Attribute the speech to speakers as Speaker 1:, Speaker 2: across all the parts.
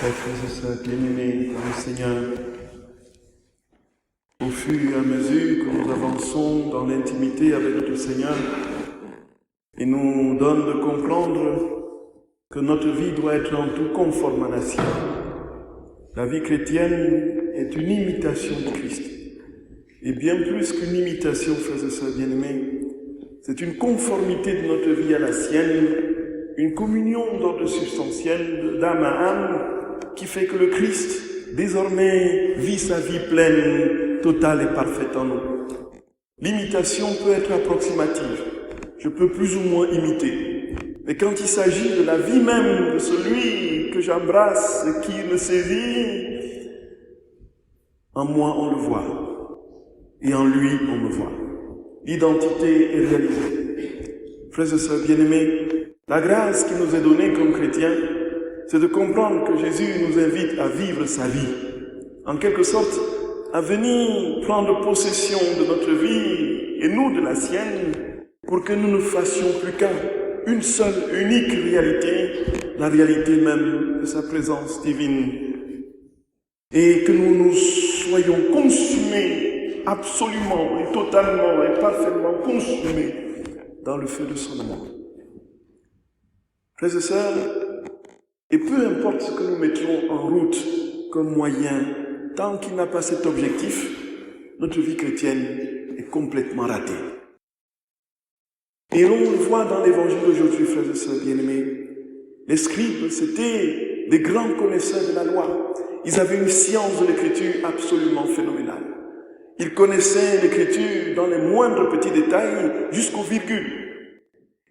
Speaker 1: Chers frères et sœurs bien-aimés dans le Seigneur, au fur et à mesure que nous avançons dans l'intimité avec notre Seigneur, il nous donne de comprendre que notre vie doit être en tout conforme à la sienne. La vie chrétienne est une imitation de Christ. Et bien plus qu'une imitation, frères et sœurs bien-aimés, c'est une conformité de notre vie à la sienne, une communion d'ordre substantiel, d'âme à âme, qui fait que le Christ, désormais, vit sa vie pleine, totale et parfaite en nous. L'imitation peut être approximative. Je peux plus ou moins imiter. Mais quand il s'agit de la vie même de celui que j'embrasse et qui me saisit, en moi on le voit. Et en lui on me voit. L'identité est réalisée. Frères et sœurs bien-aimés, la grâce qui nous est donnée comme chrétiens, c'est de comprendre que Jésus nous invite à vivre sa vie. En quelque sorte, à venir prendre possession de notre vie et nous de la sienne, pour que nous ne fassions plus qu'une seule, unique réalité, la réalité même de sa présence divine. Et que nous nous soyons consumés, absolument et totalement et parfaitement consumés dans le feu de son amour. Frères et sœurs, et peu importe ce que nous mettrons en route comme moyen, tant qu'il n'a pas cet objectif, notre vie chrétienne est complètement ratée. Et l'on le voit dans l'évangile d'aujourd'hui, frères et sœurs bien-aimés. Les scribes, c'était des grands connaisseurs de la loi. Ils avaient une science de l'écriture absolument phénoménale. Ils connaissaient l'écriture dans les moindres petits détails jusqu'aux virgules.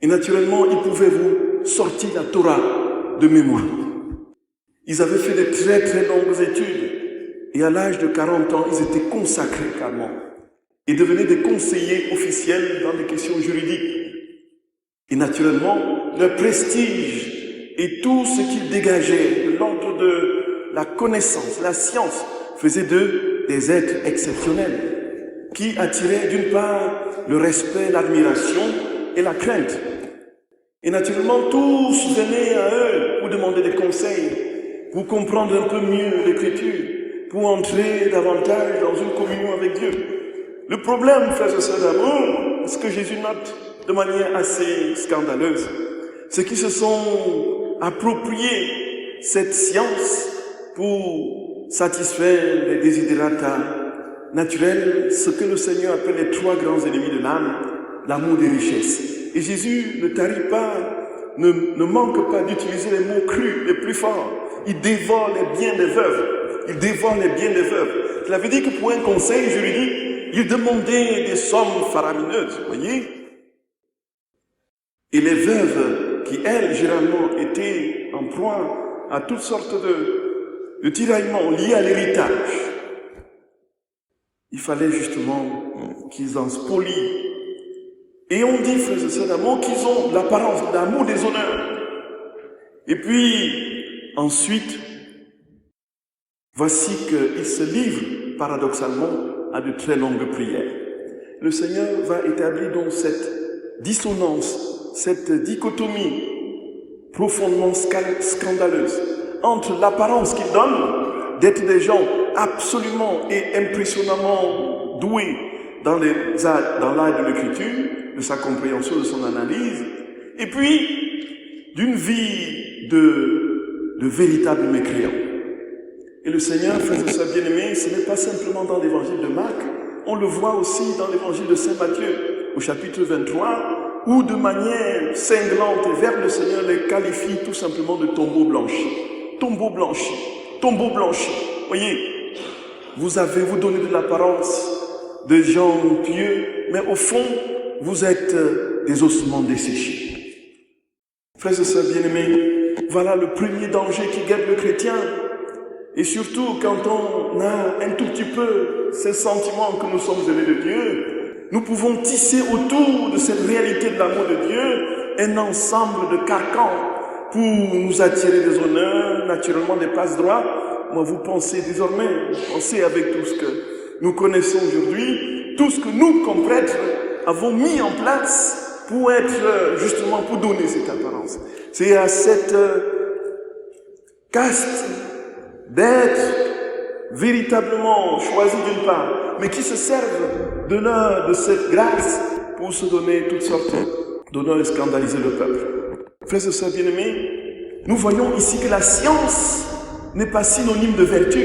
Speaker 1: Et naturellement, ils pouvaient vous sortir la Torah de mémoire. Ils avaient fait de très très longues études. Et à l'âge de 40 ans, ils étaient consacrés carrément. Ils devenaient des conseillers officiels dans les questions juridiques. Et naturellement, leur prestige et tout ce qu'ils dégageaient de l'ordre de la connaissance, la science, faisait d'eux des êtres exceptionnels qui attiraient d'une part le respect, l'admiration et la crainte. Et naturellement, tous venaient à eux pour demander des conseils, pour comprendre un peu mieux l'écriture, pour entrer davantage dans une communion avec Dieu. Le problème, frères et sœurs d'amour, ce que Jésus note de manière assez scandaleuse, c'est qu'ils se sont appropriés cette science pour satisfaire les desiderata naturels, ce que le Seigneur appelle les trois grands ennemis de l'âme, l'amour des richesses. Et Jésus ne tarit pas, ne manque pas d'utiliser les mots crus, les plus forts. Il dévore les biens des veuves. Il dévore les biens des veuves. Cela veut dire que pour un conseil juridique, il demandait des sommes faramineuses, vous voyez. Et les veuves, qui elles, généralement, étaient en proie à toutes sortes de tiraillements liés à l'héritage, il fallait justement qu'ils en spolient. Et on dit, frères et sœurs d'amour, qu'ils ont l'apparence d'amour des honneurs. Et puis, ensuite, voici qu'ils se livrent, paradoxalement, à de très longues prières. Le Seigneur va établir donc cette dissonance, cette dichotomie profondément scandaleuse entre l'apparence qu'ils donnent d'être des gens absolument et impressionnamment doués dans l'art de l'écriture, de sa compréhension, de son analyse, et puis d'une vie de véritables mécréants. Et le Seigneur, frères et sœurs bien-aimés, ce n'est pas simplement dans l'évangile de Marc, on le voit aussi dans l'évangile de Saint Matthieu, au chapitre 23, où de manière cinglante et verte, le Seigneur les qualifie tout simplement de tombeaux blanchis. Tombeaux blanchis, tombeaux blanchis. Voyez, vous donnez de l'apparence de gens pieux, mais au fond, vous êtes des ossements desséchés. Frères et sœurs bien-aimés, voilà le premier danger qui guette le chrétien. Et surtout, quand on a un tout petit peu ce sentiment que nous sommes aimés de Dieu, nous pouvons tisser autour de cette réalité de l'amour de Dieu un ensemble de carcans pour nous attirer des honneurs, naturellement des passe-droits. Moi, vous pensez désormais, vous pensez avec tout ce que nous connaissons aujourd'hui, tout ce que nous, comme prêtres, avons mis en place pour être, justement, pour donner cette apparence. C'est à cette caste d'être véritablement choisis d'une part, mais qui se servent de cette grâce pour se donner toutes sortes d'honneurs et scandaliser le peuple. Frères et sœurs bien-aimés, nous voyons ici que la science n'est pas synonyme de vertu.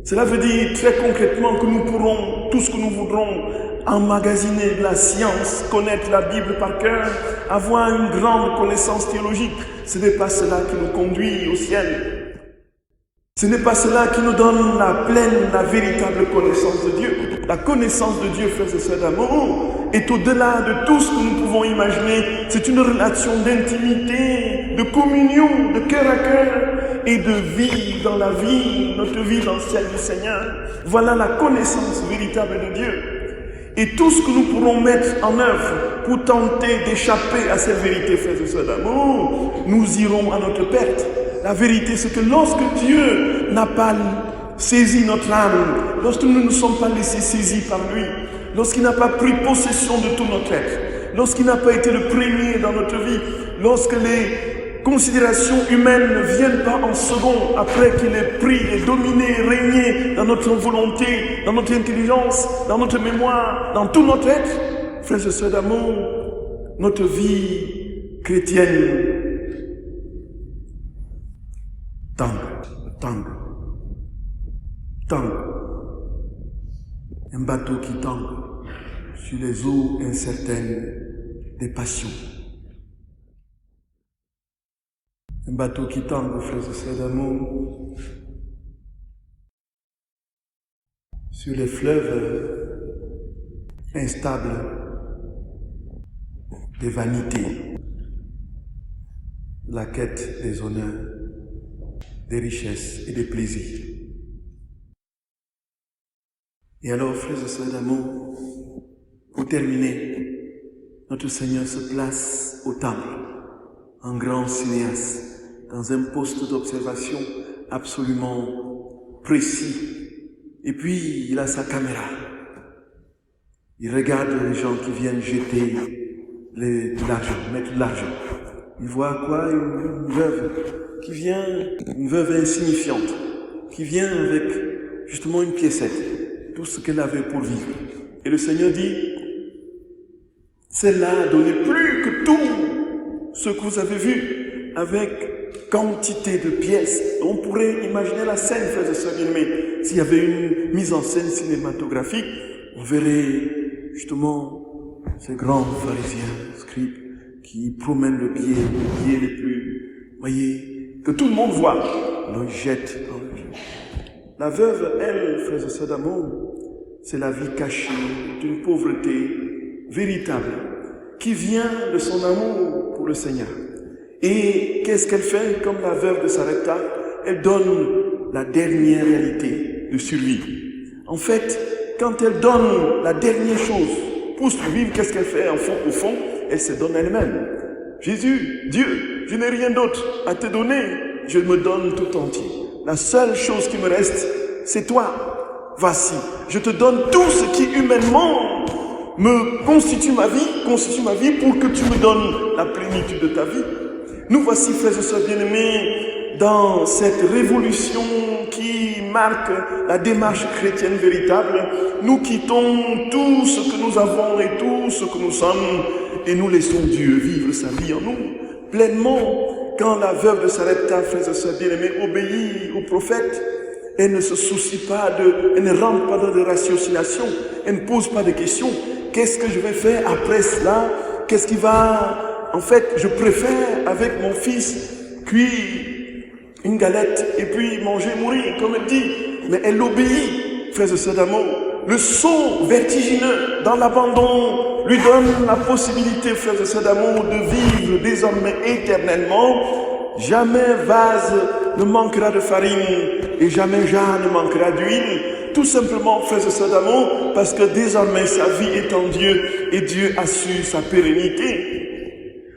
Speaker 1: Cela veut dire très concrètement que nous pourrons, tout ce que nous voudrons, emmagasiner de la science, connaître la Bible par cœur, avoir une grande connaissance théologique. Ce n'est pas cela qui nous conduit au ciel. Ce n'est pas cela qui nous donne la pleine, la véritable connaissance de Dieu. La connaissance de Dieu, frères et sœurs d'amour, est au-delà de tout ce que nous pouvons imaginer. C'est une relation d'intimité, de communion, de cœur à cœur et de vie dans la vie, notre vie dans le ciel du Seigneur. Voilà la connaissance véritable de Dieu. Et tout ce que nous pourrons mettre en œuvre pour tenter d'échapper à cette vérité, frères et sœurs d'amour, nous irons à notre perte. La vérité, c'est que lorsque Dieu n'a pas saisi notre âme, lorsque nous ne sommes pas laissés saisis par lui, lorsqu'il n'a pas pris possession de tout notre être, lorsqu'il n'a pas été le premier dans notre vie, lorsque les considérations humaines ne viennent pas en second après qu'il ait pris et dominé, régné dans notre volonté, dans notre intelligence, dans notre mémoire, dans tout notre être, frères et sœurs d'amour, notre vie chrétienne tangue. Un bateau qui tangue sur les eaux incertaines des passions. Un bateau qui tangue, frères et sœurs d'amour, sur les fleuves instables des vanités, la quête des honneurs, des richesses et des plaisirs. Et alors, frères et sœurs d'amour, pour terminer, notre Seigneur se place au temple, en grand cinéaste, dans un poste d'observation absolument précis. Et puis, il a sa caméra. Il regarde les gens qui viennent jeter de l'argent, mettre de l'argent. Il voit quoi? Une veuve qui vient, une veuve insignifiante, qui vient avec justement une piécette, tout ce qu'elle avait pour vivre. Et le Seigneur dit, celle-là a donné plus que tout ce que vous avez vu, avec quantité de pièces. On pourrait imaginer la scène, frères et sœurs bien-aimés. S'il y avait une mise en scène cinématographique, on verrait justement ces grands pharisiens, scribes, qui promènent le pied les plus, voyez, que tout le monde voit, le jette dans le pied. La veuve, elle, frères et sœurs d'amour, c'est la vie cachée d'une pauvreté véritable qui vient de son amour pour le Seigneur. Et qu'est-ce qu'elle fait comme la veuve de Sarepta? Elle donne la dernière réalité de survie. En fait, quand elle donne la dernière chose pour survivre, qu'est-ce qu'elle fait au fond, elle se donne elle-même. Jésus, Dieu, je n'ai rien d'autre à te donner, je me donne tout entier. La seule chose qui me reste, c'est toi. Voici, je te donne tout ce qui humainement me constitue ma vie pour que tu me donnes la plénitude de ta vie. Nous voici, frères et sœurs bien-aimés, dans cette révolution qui marque la démarche chrétienne véritable. Nous quittons tout ce que nous avons et tout ce que nous sommes et nous laissons Dieu vivre sa vie en nous pleinement. Quand la veuve de Sarepta, frères et sœurs bien-aimés, obéit au prophète, elle ne se soucie pas elle ne rentre pas dans des ratiocinations, elle ne pose pas de questions. Qu'est-ce que je vais faire après cela? Qu'est-ce qui va... En fait, je préfère avec mon fils cuire une galette et puis manger, mourir, comme elle dit. Mais elle obéit, frères et sœurs d'amour. Le saut vertigineux dans l'abandon lui donne la possibilité, frères et sœurs d'amour, de vivre désormais éternellement. Jamais vase ne manquera de farine et jamais jarre ne manquera d'huile. Tout simplement, frères et sœurs d'amour, parce que désormais sa vie est en Dieu et Dieu assure sa pérennité.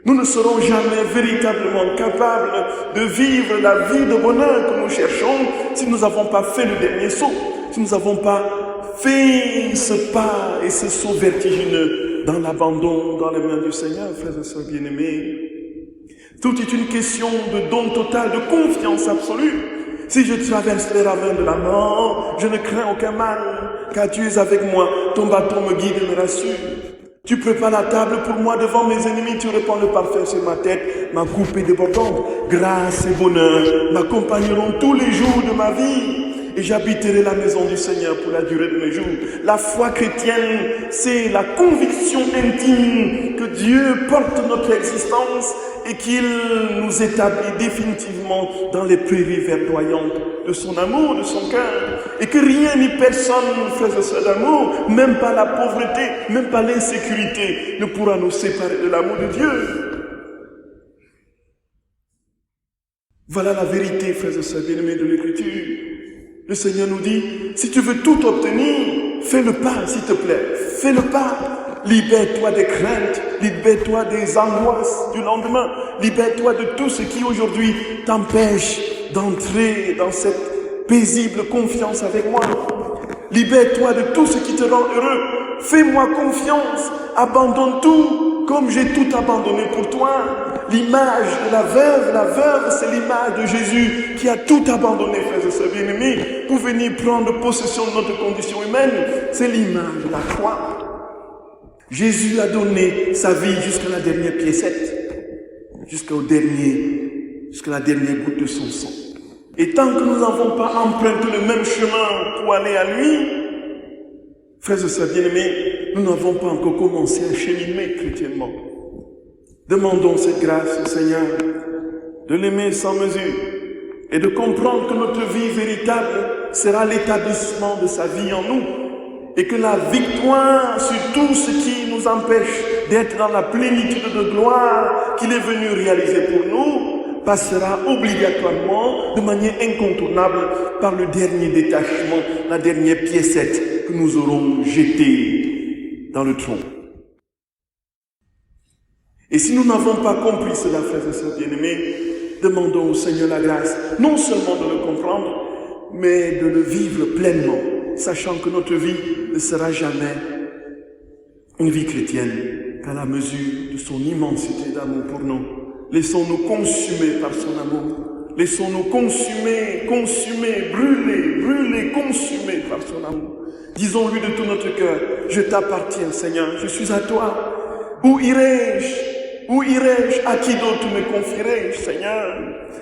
Speaker 1: Nous ne serons jamais véritablement capables de vivre la vie de bonheur que nous cherchons si nous n'avons pas fait le dernier saut, si nous n'avons pas fait ce pas et ce saut vertigineux dans l'abandon, dans les mains du Seigneur, frères et sœurs bien-aimés. Tout est une question de don total, de confiance absolue. Si je traverse les ravins de la mort, je ne crains aucun mal, car tu es avec moi, ton bâton me guide et me rassure. Tu prépares la table pour moi devant mes ennemis, tu répands le parfum sur ma tête, ma coupe est débordante. Grâce et bonheur m'accompagneront tous les jours de ma vie. Et j'habiterai la maison du Seigneur pour la durée de mes jours. La foi chrétienne, c'est la conviction intime que Dieu porte notre existence et qu'il nous établit définitivement dans les prairies verdoyantes de son amour, de son cœur. Et que rien ni personne, frères et sœurs d'amour, même pas la pauvreté, même pas l'insécurité, ne pourra nous séparer de l'amour de Dieu. Voilà la vérité, frères et sœurs bien-aimés de l'Écriture. Le Seigneur nous dit, si tu veux tout obtenir, fais le pas, s'il te plaît. Fais le pas. Libère-toi des craintes, libère-toi des angoisses du lendemain. Libère-toi de tout ce qui aujourd'hui t'empêche d'entrer dans cette paisible confiance avec moi. Libère-toi de tout ce qui te rend heureux. Fais-moi confiance. Abandonne tout comme j'ai tout abandonné pour toi. L'image de la veuve, c'est l'image de Jésus qui a tout abandonné, frères et sœurs bien-aimés, pour venir prendre possession de notre condition humaine. C'est l'image de la croix. Jésus a donné sa vie jusqu'à la dernière piécette, jusqu'à la dernière goutte de son sang. Et tant que nous n'avons pas emprunté le même chemin pour aller à lui, frères et sœurs bien-aimés, nous n'avons pas encore commencé à cheminer chrétiennement. Demandons cette grâce au Seigneur de l'aimer sans mesure et de comprendre que notre vie véritable sera l'établissement de sa vie en nous et que la victoire sur tout ce qui nous empêche d'être dans la plénitude de gloire qu'il est venu réaliser pour nous passera obligatoirement de manière incontournable par le dernier détachement, la dernière piécette que nous aurons jetée dans le tronc. Et si nous n'avons pas compris cela, frères et sœurs bien-aimés, demandons au Seigneur la grâce, non seulement de le comprendre, mais de le vivre pleinement, sachant que notre vie ne sera jamais une vie chrétienne qu'à la mesure de son immensité d'amour pour nous. Laissons-nous consumer par son amour. Laissons-nous consumer, brûler, consumer par son amour. Disons-lui de tout notre cœur, je t'appartiens, Seigneur, je suis à toi. Où irai-je? Où irai-je? À qui d'autre me confierai-je, Seigneur?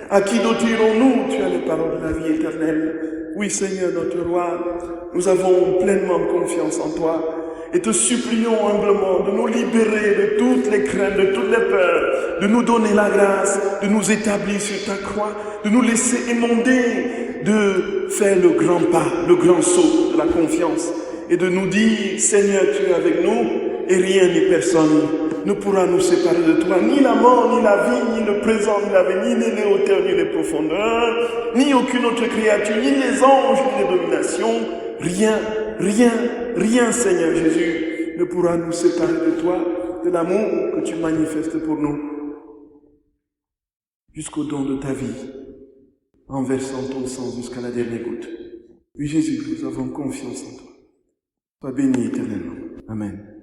Speaker 1: À qui d'autre irons-nous? Tu as les paroles de la vie éternelle. Oui, Seigneur, notre roi, nous avons pleinement confiance en toi et te supplions humblement de nous libérer de toutes les craintes, de toutes les peurs, de nous donner la grâce, de nous établir sur ta croix, de nous laisser émonder, de faire le grand pas, le grand saut de la confiance et de nous dire, Seigneur, tu es avec nous et rien ni personne ne pourra nous séparer de toi, ni la mort, ni la vie, ni le présent, ni l'avenir, ni les hauteurs, ni les profondeurs, ni aucune autre créature, ni les anges, ni les dominations, rien, Seigneur Jésus, ne pourra nous séparer de toi, de l'amour que tu manifestes pour nous, jusqu'au don de ta vie, en versant ton sang jusqu'à la dernière goutte. Oui, Jésus, nous avons confiance en toi. Sois béni éternellement. Amen.